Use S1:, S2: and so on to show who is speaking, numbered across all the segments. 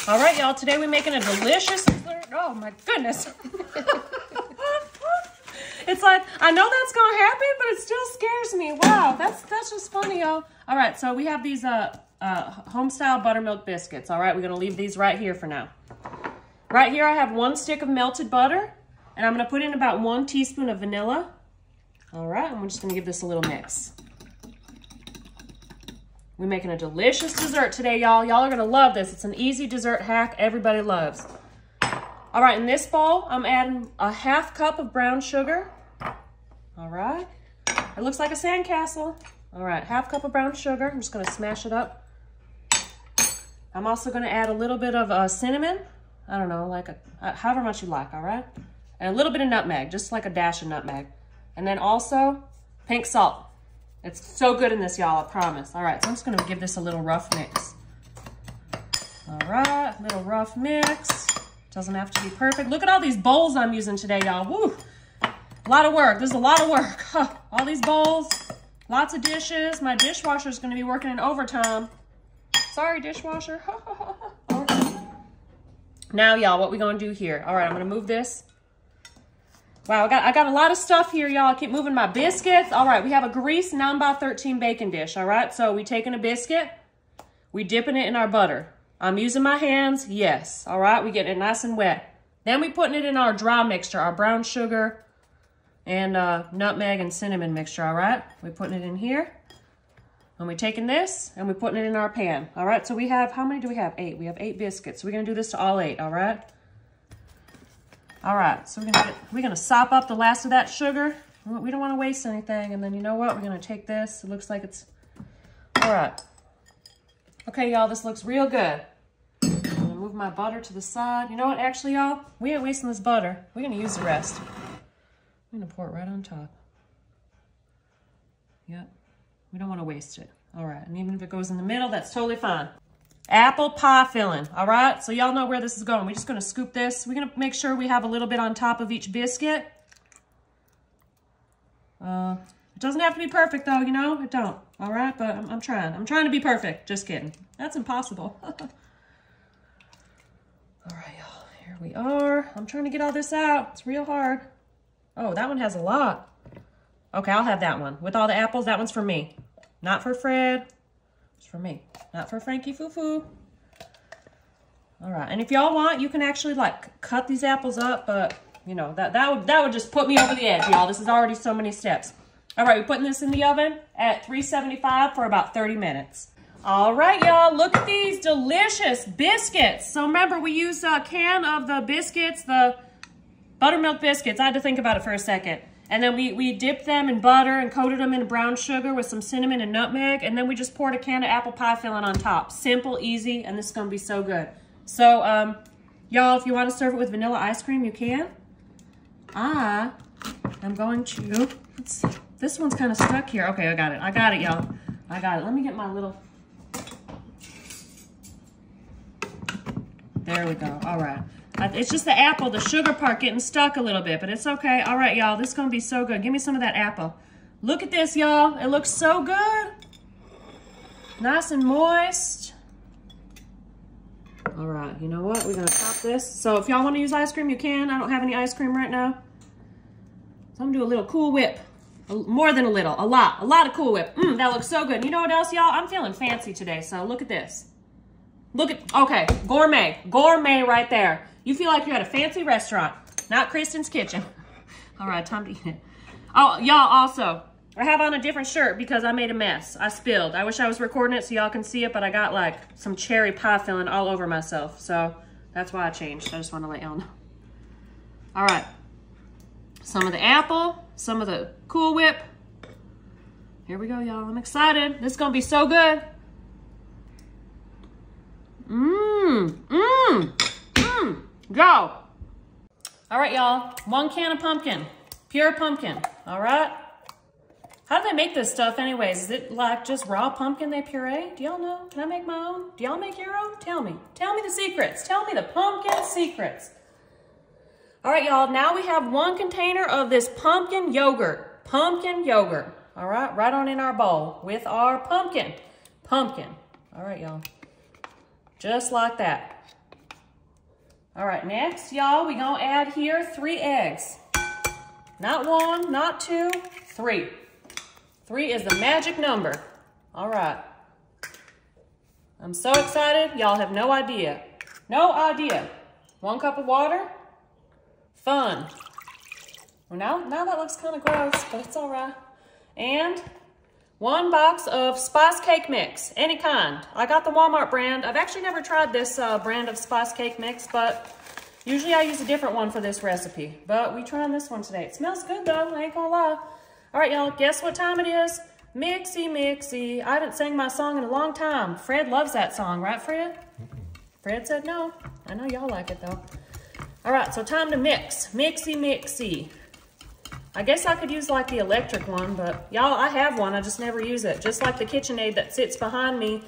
S1: All right, y'all, today we're making a delicious dessert. Oh my goodness. It's like, I know that's gonna happen, but it still scares me. Wow, that's just funny, y'all. All right, so we have these home-style buttermilk biscuits. All right, we're gonna leave these right here for now. Right here, I have 1 stick of melted butter, and I'm gonna put in about 1 teaspoon of vanilla. All right, and we're just gonna give this a little mix. We're making a delicious dessert today, y'all. Y'all are gonna love this. It's an easy dessert hack everybody loves. All right, in this bowl, I'm adding a 1/2 cup of brown sugar. All right, it looks like a sandcastle. All right, 1/2 cup of brown sugar. I'm just gonna smash it up. I'm also gonna add a little bit of cinnamon. I don't know, like however much you like, all right? And a little bit of nutmeg, just like a dash of nutmeg. And then also pink salt. It's so good in this, y'all, I promise. All right, so I'm just gonna give this a little rough mix. All right, little rough mix. Doesn't have to be perfect. Look at all these bowls I'm using today, y'all. Woo! A lot of work. This is a lot of work. Huh. All these bowls, lots of dishes. My dishwasher is going to be working in overtime. Sorry, dishwasher. Now, y'all, what we going to do here? All right, I'm going to move this. Wow, I got a lot of stuff here, y'all. I keep moving my biscuits. All right, we have a greased 9x13 baking dish, all right? So we taking a biscuit, we dipping it in our butter. I'm using my hands, yes. All right, we get it nice and wet. Then we putting it in our dry mixture, our brown sugar and nutmeg and cinnamon mixture, all right? We're putting it in here. And we're taking this and we're putting it in our pan, all right? So we have, how many do we have? 8. We have 8 biscuits. So we're gonna do this to all 8, all right? All right, so we're gonna sop up the last of that sugar. We don't wanna waste anything. And then you know what? We're gonna take this. It looks like it's, all right. Okay, y'all, this looks real good. I'm gonna move my butter to the side. You know what, actually, y'all, we ain't wasting this butter. We're gonna use the rest. I'm gonna pour it right on top. Yep, we don't wanna waste it. All right, and even if it goes in the middle, that's totally fine. Apple pie filling, all right? So y'all know where this is going. We're just gonna scoop this. We're gonna make sure we have a little bit on top of each biscuit. It doesn't have to be perfect though, you know? It don't, all right? But I'm trying. I'm trying to be perfect, just kidding. That's impossible. All right, y'all, here we are. I'm trying to get all this out. It's real hard. Oh, that one has a lot. Okay, I'll have that one. With all the apples, that one's for me. Not for Fred. It's for me. Not for Frankie Foo-Foo. All right, and if y'all want, you can actually like cut these apples up, but you know, that would just put me over the edge, y'all. This is already so many steps. All right, we're putting this in the oven at 375 for about 30 minutes. All right, y'all, look at these delicious biscuits. So remember, we used a can of the biscuits, the buttermilk biscuits. I had to think about it for a second. And then we dipped them in butter and coated them in brown sugar with some cinnamon and nutmeg. And then we just poured a can of apple pie filling on top. Simple, easy, and this is gonna be so good. So, y'all, if you wanna serve it with vanilla ice cream, you can. I am going to, let's see. This one's kind of stuck here. Okay, I got it, y'all. I got it. Let me get my little, there we go, all right. It's just the apple, the sugar part getting stuck a little bit, but it's okay. All right, y'all, this is gonna be so good. Give me some of that apple. Look at this, y'all. It looks so good. Nice and moist. All right, you know what? We're gonna top this. So if y'all wanna use ice cream, you can. I don't have any ice cream right now. So I'm gonna do a little Cool Whip. More than a little, a lot of Cool Whip. That looks so good. You know what else, y'all? I'm feeling fancy today, so look at this. Look at, okay, gourmet right there. You feel like you're at a fancy restaurant, not Kristen's Kitchen. All right, time to eat it. Oh, y'all, also, I have on a different shirt because I made a mess. I spilled. I wish I was recording it so y'all can see it, but I got like some cherry pie filling all over myself. So that's why I changed. I just want to let y'all know. All right. Some of the apple, some of the Cool Whip. Here we go, y'all. I'm excited. This is going to be so good. Go. All right, y'all. 1 can of pumpkin. Pure pumpkin. All right. How do they make this stuff anyways? Is it like just raw pumpkin they puree? Do y'all know? Can I make my own? Do y'all make your own? Tell me. Tell me the secrets. Tell me the pumpkin secrets. All right, y'all. Now we have 1 container of this pumpkin yogurt. Pumpkin yogurt. All right. Right on in our bowl with our pumpkin. Pumpkin. All right, y'all. Just like that. All right, next, y'all, we gonna add here 3 eggs. Not 1, not 2, 3. 3 is the magic number. All right. I'm so excited, y'all have no idea. No idea. 1 cup of water. Fun. Well, now that looks kind of gross, but it's all right. And 1 box of Spice Cake Mix, any kind. I got the Walmart brand. I've actually never tried this brand of Spice Cake Mix, but usually I use a different one for this recipe. But we trying this one today. It smells good though, I ain't gonna lie. All right, y'all, guess what time it is? Mixy, mixy. I haven't sang my song in a long time. Fred loves that song, right, Fred? Fred said no. I know y'all like it though. All right, so time to mix. Mixy, mixy. I guess I could use like the electric one, but y'all, I have one, I just never use it. Just like the KitchenAid that sits behind me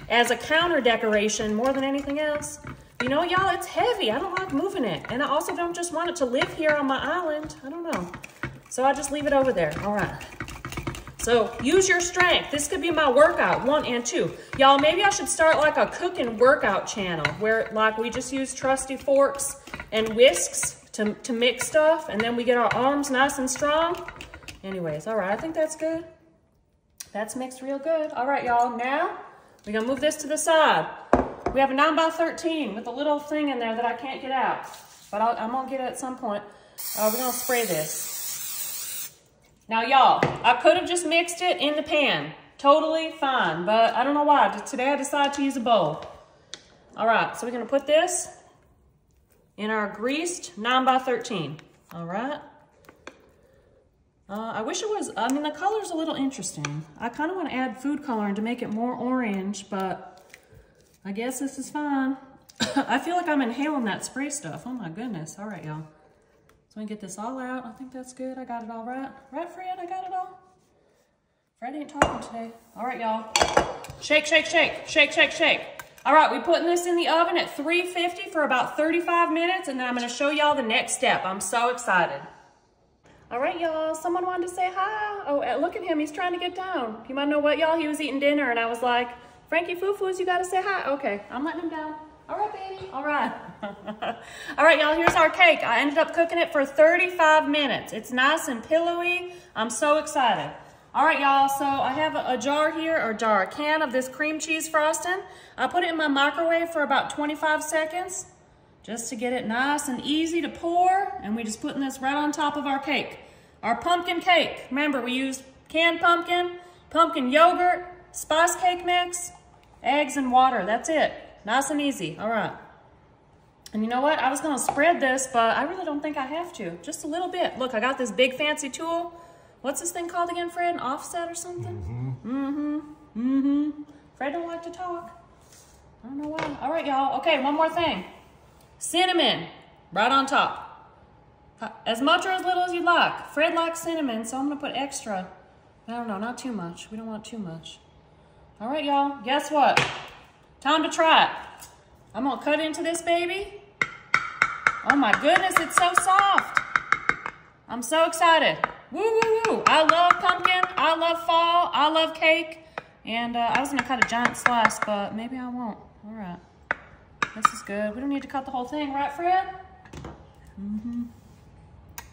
S1: as a counter decoration more than anything else. You know, y'all, it's heavy. I don't like moving it. And I also don't just want it to live here on my island. I don't know. So I just leave it over there. All right. So use your strength. This could be my workout, 1 and 2. Y'all, maybe I should start like a cooking workout channel where like we just use trusty forks and whisks to mix stuff, and then we get our arms nice and strong. Anyways, all right, I think that's good. That's mixed real good. All right, y'all, now we're gonna move this to the side. We have a 9x13 with a little thing in there that I can't get out, but I'm gonna get it at some point. We're gonna spray this. Now, y'all, I could have just mixed it in the pan. Totally fine, but I don't know why. Today I decided to use a bowl. All right, so we're gonna put this in our greased 9x13, all right? I wish it was, I mean, the color's a little interesting. I kind of want to add food coloring to make it more orange, but I guess this is fine. I feel like I'm inhaling that spray stuff. Oh my goodness. All right, y'all. So we get this all out. I think that's good. I got it all right. Right, Fred? I got it all? Fred ain't talking today. All right, y'all. Shake, shake, shake, shake, shake, shake. All right, we're putting this in the oven at 350 for about 35 minutes, and then I'm gonna show y'all the next step. I'm so excited. All right, y'all, someone wanted to say hi. Oh, look at him, he's trying to get down. You might know what, y'all? He was eating dinner, and I was like, Frankie Foo-Foos, you gotta say hi. Okay, I'm letting him down. All right, baby, all right. All right, y'all, here's our cake. I ended up cooking it for 35 minutes. It's nice and pillowy. I'm so excited. All right, y'all, so I have a jar here, a can of this cream cheese frosting. I put it in my microwave for about 25 seconds just to get it nice and easy to pour, and we just putting this right on top of our cake. Our pumpkin cake. Remember, we used canned pumpkin, pumpkin yogurt, spice cake mix, eggs, and water. That's it. Nice and easy. All right. And you know what? I was going to spread this, but I really don't think I have to. Just a little bit. Look, I got this big fancy tool. What's this thing called again, Fred? An offset or something? Fred don't like to talk. I don't know why. All right, y'all. Okay, one more thing. Cinnamon, right on top. As much or as little as you like. Fred likes cinnamon, so I'm gonna put extra. I don't know, not too much. We don't want too much. All right, y'all. Guess what? Time to try it. I'm gonna cut into this baby. Oh my goodness, it's so soft. I'm so excited. Woo, woo, woo. I love pumpkin. I love fall. I love cake. And I was going to cut a giant slice, but maybe I won't. All right. This is good. We don't need to cut the whole thing, right, Fred?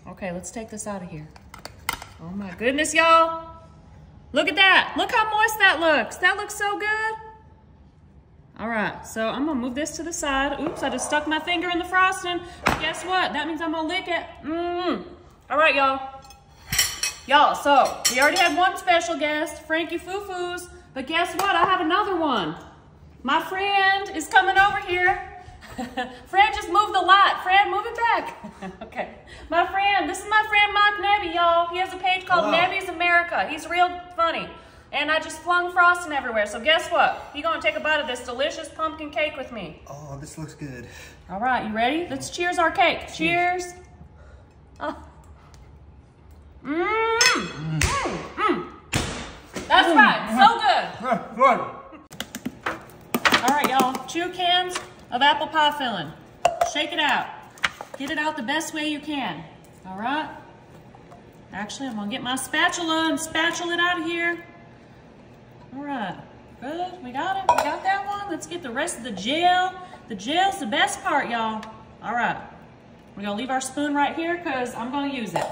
S1: Okay, let's take this out of here. Oh, my goodness, y'all. Look at that. Look how moist that looks. That looks so good. All right, so I'm going to move this to the side. Oops, I just stuck my finger in the frosting. But guess what? That means I'm going to lick it. All right, y'all. Y'all, so we already had one special guest, Frankie Foo-Foos, but guess what? I have another one. My friend is coming over here. Fred, just move the light. Fred, move it back. Okay. My friend, this is my friend Mike Nebby, y'all. He has a page called Nebby's America. He's real funny. And I just flung frosting everywhere. So guess what? You're going to take a bite of this delicious pumpkin cake with me.
S2: Oh, this looks good.
S1: All right, you ready? Let's cheers our cake. Cheers. Oh. That's right, so good. All right, y'all, 2 cans of apple pie filling. Shake it out. Get it out the best way you can. All right. Actually, I'm gonna get my spatula and spatula it out of here. All right, good, we got it. We got that one. Let's get the rest of the gel. The gel's the best part, y'all. All right, we're gonna leave our spoon right here because I'm gonna use it.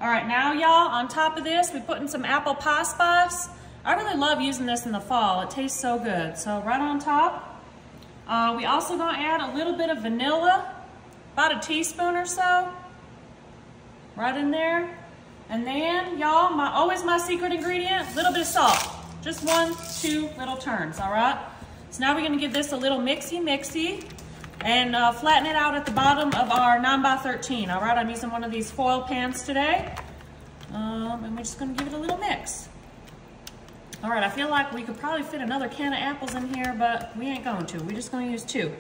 S1: All right, now y'all, on top of this, we're putting some apple pie spice. I really love using this in the fall. It tastes so good. So right on top, we also gonna add a little bit of vanilla, about a teaspoon or so, right in there. And then, y'all, always my secret ingredient, a little bit of salt. Just 1-2 little turns, all right? So now we're gonna give this a little mixy and flatten it out at the bottom of our 9x13, all right? I'm using one of these foil pans today. And we're just gonna give it a little mix. All right, I feel like we could probably fit another can of apples in here, but we ain't going to. We're just gonna use 2.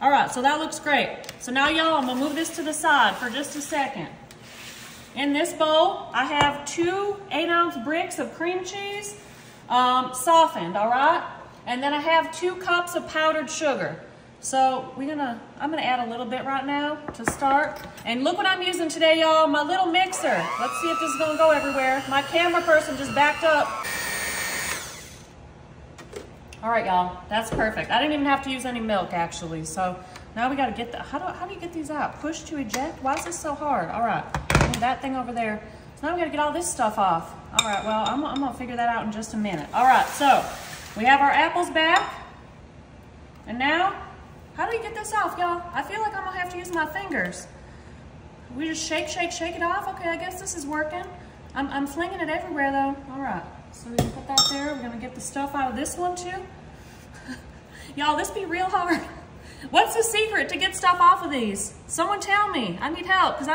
S1: All right, so that looks great. So now, y'all, I'm gonna move this to the side for just a second. In this bowl, I have 2 8-ounce bricks of cream cheese, softened, all right? And then I have 2 cups of powdered sugar. So I'm gonna add a little bit right now to start. And look what I'm using today, y'all, my little mixer. Let's see if this is gonna go everywhere. My camera person just backed up. All right, y'all, that's perfect. I didn't even have to use any milk, actually. So now we gotta get how do you get these out? Push to eject? Why is this so hard? All right, that thing over there. So now we gotta get all this stuff off. All right, well, I'm gonna figure that out in just a minute. All right, so we have our apples back. And now, how do you get this off, y'all? I feel like I'm gonna have to use my fingers. We just shake it off? Okay, I guess this is working. I'm flinging it everywhere though. All right, so we can put that there. We're gonna get the stuff out of this one too. Y'all, this be real hard. What's the secret to get stuff off of these? Someone tell me. I need help because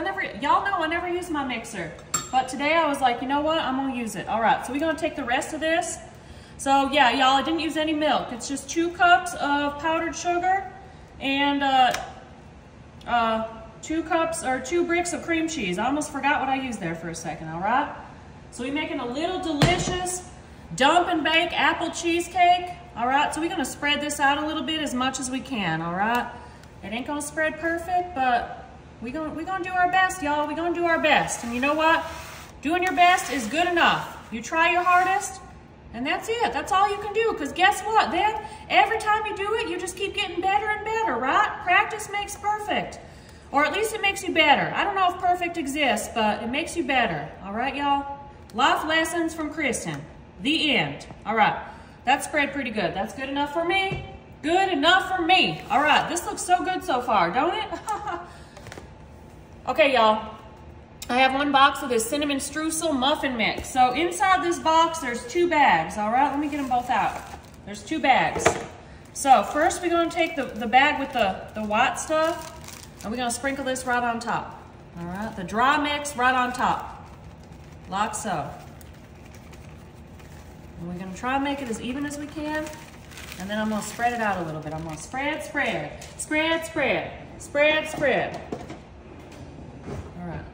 S1: y'all know I never use my mixer. But today I was like, you know what? I'm gonna use it. All right, so we're gonna take the rest of this. So yeah, y'all, I didn't use any milk. It's just 2 cups of powdered sugar and 2 bricks of cream cheese. I almost forgot what I used there for a second, all right? So we're making a little delicious dump and bake apple cheesecake. All right, so we're gonna spread this out a little bit as much as we can, all right? It ain't gonna spread perfect, but we're gonna do our best, y'all. We're gonna do our best. And you know what? Doing your best is good enough. You try your hardest, and that's it. That's all you can do, because guess what? Then, every time you do it, you just keep getting better and better, right? Practice makes perfect, or at least it makes you better. I don't know if perfect exists, but it makes you better, all right, y'all? Life lessons from Kristen. The end. All right. That spread pretty good. That's good enough for me. Good enough for me. All right, this looks so good so far, don't it? Okay, y'all. I have 1 box of this cinnamon streusel muffin mix. So inside this box, there's 2 bags, all right? Let me get them both out. There's 2 bags. So first, we're gonna take the bag with the white stuff, and we're gonna sprinkle this right on top, all right? The dry mix right on top, like so. And we're gonna try and make it as even as we can. And then I'm gonna spread it out a little bit. I'm gonna spread. All right,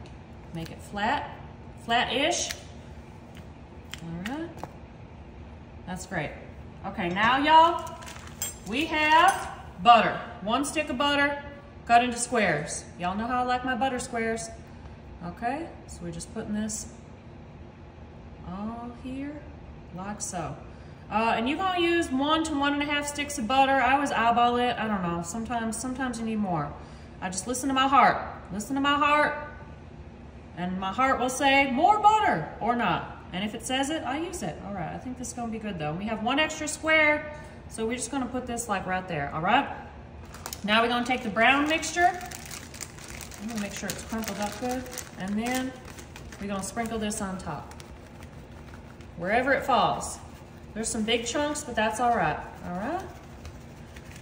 S1: make it flat-ish. All right, that's great. Okay, now y'all, we have butter. 1 stick of butter cut into squares. Y'all know how I like my butter squares. Okay, so we're just putting this all here. Like so. And you're gonna use 1 to 1.5 sticks of butter. I always eyeball it. I don't know. Sometimes you need more. I just listen to my heart. Listen to my heart. And my heart will say more butter or not. And if it says it, I use it. All right, I think this is gonna be good though. We have 1 extra square, so we're just gonna put this like right there, all right? Now we're gonna take the brown mixture. I'm gonna make sure it's crumpled up good. And then we're gonna sprinkle this on top, wherever it falls. There's some big chunks, but that's all right, all right?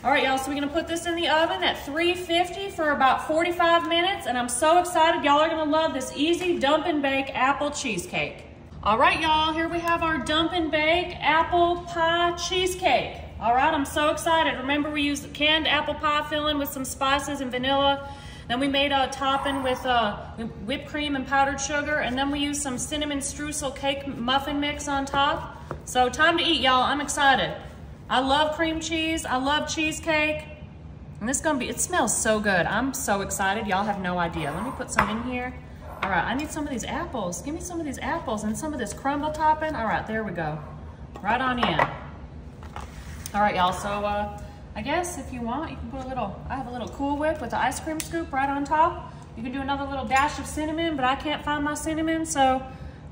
S1: All right, y'all, so we're gonna put this in the oven at 350 for about 45 minutes, and I'm so excited. Y'all are gonna love this easy dump and bake apple cheesecake. All right, y'all, here we have our dump and bake apple pie cheesecake. All right, I'm so excited. Remember, we used canned apple pie filling with some spices and vanilla. Then we made a topping with whipped cream and powdered sugar, and then we used some cinnamon streusel cake muffin mix on top. So time to eat, y'all. I'm excited. I love cream cheese. I love cheesecake. And this is gonna be, it smells so good. I'm so excited. Y'all have no idea. Let me put some in here. All right, I need some of these apples. Give me some of these apples and some of this crumble topping. All right, there we go. Right on in. All right, y'all, so I guess if you want, you can put a little, I have a little Cool Whip with the ice cream scoop right on top. You can do another little dash of cinnamon, but I can't find my cinnamon, so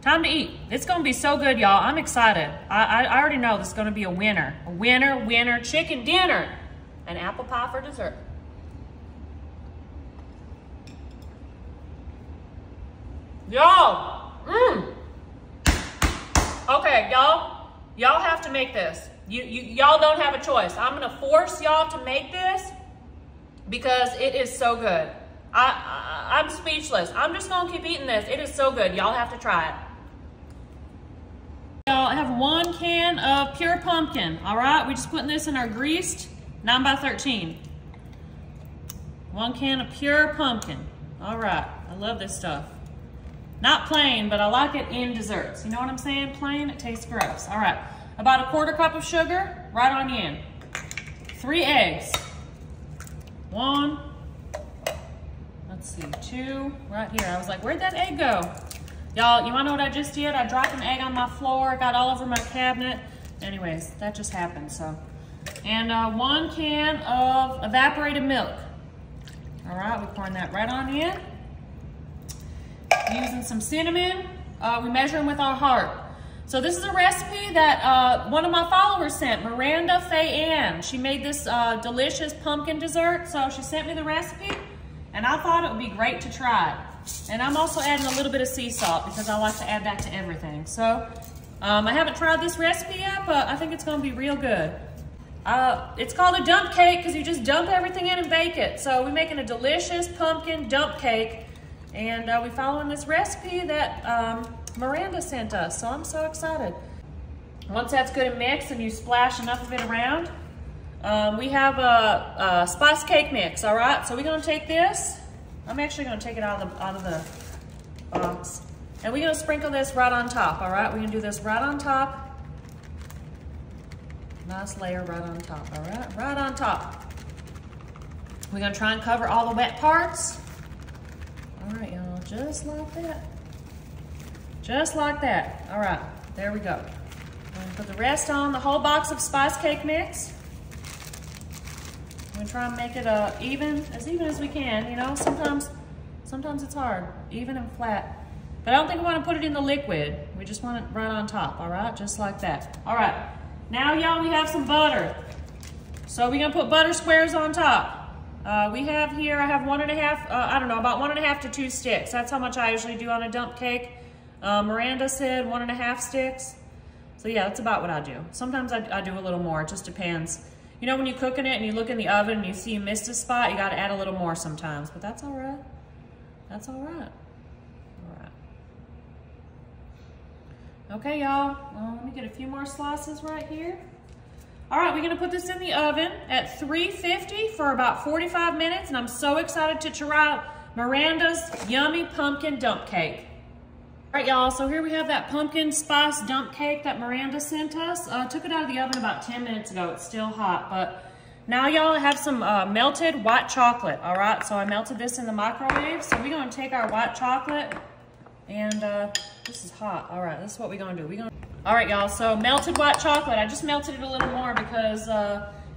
S1: time to eat. It's gonna be so good, y'all. I'm excited. I already know this is gonna be a winner. A winner chicken dinner and apple pie for dessert. Y'all, okay, y'all have to make this. Y'all don't have a choice. I'm gonna force y'all to make this because it is so good. I'm speechless. I'm just gonna keep eating this. It is so good. Y'all have to try it. Y'all, I have 1 can of pure pumpkin. All right, we're just putting this in our greased 9x13. 1 can of pure pumpkin. All right, I love this stuff. Not plain, but I like it in desserts. You know what I'm saying? Plain, it tastes gross. All right, about a 1/4 cup of sugar, right on in. 3 eggs. 1, let's see, 2, right here. I was like, where'd that egg go? Y'all, you wanna know what I just did? I dropped an egg on my floor, got all over my cabinet. Anyways, that just happened, so. And 1 can of evaporated milk. All right, we're pouring that right on in. Using some cinnamon, we measure them with our heart. So this is a recipe that one of my followers sent, Miranda Faye Ann. She made this delicious pumpkin dessert, so she sent me the recipe, and I thought it would be great to try it. And I'm also adding a little bit of sea salt because I like to add that to everything. So I haven't tried this recipe yet, but I think it's gonna be real good. It's called a dump cake because you just dump everything in and bake it. So we're making a delicious pumpkin dump cake. And we're following this recipe that Miranda sent us, so I'm so excited. Once that's good and mixed and you splash enough of it around, we have a spice cake mix, all right? So we're gonna take this. I'm actually gonna take it out of the box. And we're gonna sprinkle this right on top, all right? We're gonna do this right on top. Nice layer right on top, all right? Right on top. We're gonna try and cover all the wet parts. All right, y'all, just like that. Just like that. All right, there we go. I'm gonna put the rest on the whole box of spice cake mix. I'm gonna try and make it as even as we can. You know, sometimes it's hard, even and flat. But I don't think we want to put it in the liquid. We just want it right on top, all right? Just like that. All right, now y'all, we have some butter. So we're gonna put butter squares on top. We have here, I have 1.5, I don't know, about 1.5 to 2 sticks. That's how much I usually do on a dump cake. Miranda said 1.5 sticks. So yeah, that's about what I do. Sometimes I do a little more, it just depends. You know, when you're cooking it and you look in the oven and you see you missed a spot, you gotta add a little more sometimes, but that's all right. That's all right. All right. Okay, y'all, let me get a few more slices right here. All right, we're gonna put this in the oven at 350 for about 45 minutes, and I'm so excited to try Miranda's yummy pumpkin dump cake. All right, y'all, so here we have that pumpkin spice dump cake that Miranda sent us. Took it out of the oven about 10 minutes ago. It's still hot, but now, y'all, I have some melted white chocolate, all right? So I melted this in the microwave. So we're gonna take our white chocolate, and this is hot. All right, this is what we're gonna do. All right, y'all, so melted white chocolate. I just melted it a little more because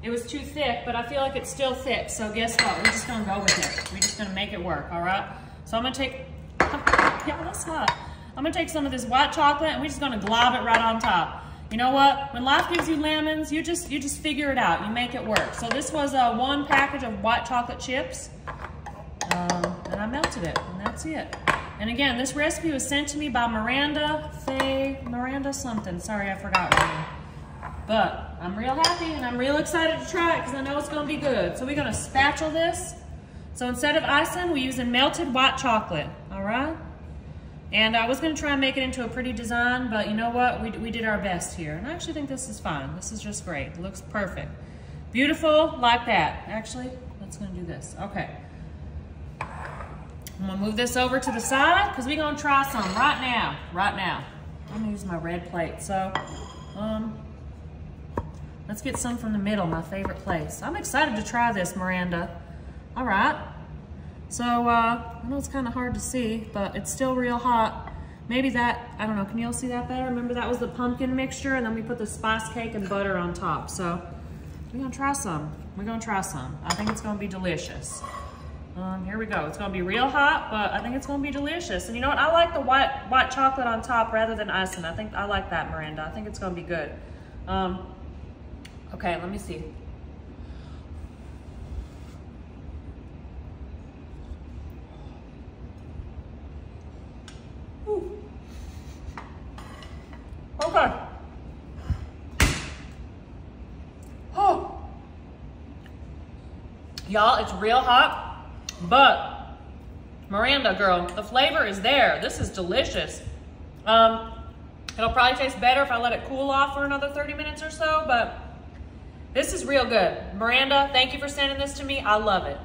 S1: it was too thick, but I feel like it's still thick. So guess what? We're just gonna go with it. We're just gonna make it work, all right? So I'm gonna take, yeah, that's hot. I'm gonna take some of this white chocolate and we're just gonna glob it right on top. You know what? When life gives you lemons, you just figure it out. You make it work. So this was 1 package of white chocolate chips, and I melted it, and that's it. And again, this recipe was sent to me by Miranda something. Sorry, I forgot her name. But I'm real happy and I'm real excited to try it because I know it's gonna be good. So we're gonna spatula this. So instead of icing, we're using melted white chocolate, all right? And I was gonna try and make it into a pretty design, but you know what? We did our best here. And I actually think this is fine. This is just great. It looks perfect. Beautiful, like that. Actually, let's gonna do this. Okay. I'm gonna move this over to the side because we're gonna try some right now. I'm gonna use my red plate. So, let's get some from the middle, my favorite place. I'm excited to try this, Miranda. All right. So, I know it's kind of hard to see, but it's still real hot. Maybe that, I don't know, can y'all see that better? Remember that was the pumpkin mixture, and then we put the spice cake and butter on top. So, we're gonna try some. We're gonna try some. I think it's gonna be delicious. Here we go. It's gonna be real hot, but I think it's gonna be delicious. And you know what? I like the white chocolate on top rather than icing. I think I like that, Miranda. I think it's gonna be good. Okay, let me see. Ooh. Okay. Oh. Y'all, it's real hot, but Miranda, girl, the flavor is there. This is delicious. It'll probably taste better if I let it cool off for another 30 minutes or so, but this is real good. Miranda, thank you for sending this to me. I love it.